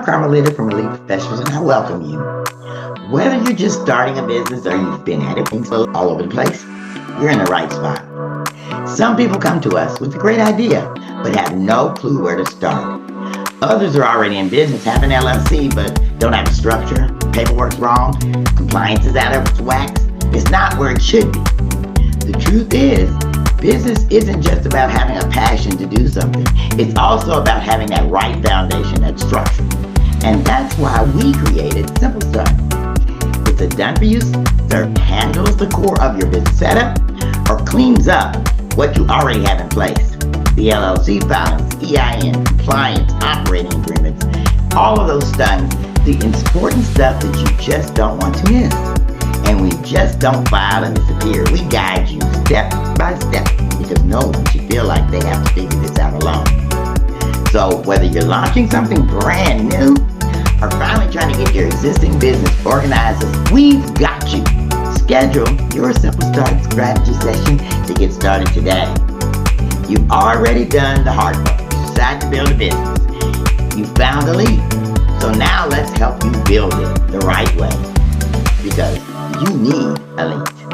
Carmelita from Elite Professionals, and I welcome you. Whether you're just starting a business or you've been at it things all over the place, you're in the right spot. Some people come to us with a great idea, but have no clue where to start. Others are already in business, have an LLC, but don't have a structure. Paperwork's wrong. Compliance is out of its wax. It's not where it should be. The truth is, business isn't just about having a passion to do something. It's also about having that right foundation, that structure. And that's why we created Simple Start. It's a done-for-you start, handles the core of your business setup or cleans up what you already have in place. The LLC filings, EIN, compliance, operating agreements, all of those things, the important stuff that you just don't want to miss. And we just don't file and disappear. We guide you step by step because no one should feel like they have to figure this out alone. So whether you're launching something brand new or finally trying to get your existing business organized, we've got you. Schedule your Simple Start strategy session to get started today. You've already done the hard work. You decided to build a business. You found a lead. So now let's help you build it the right way because you need a lead.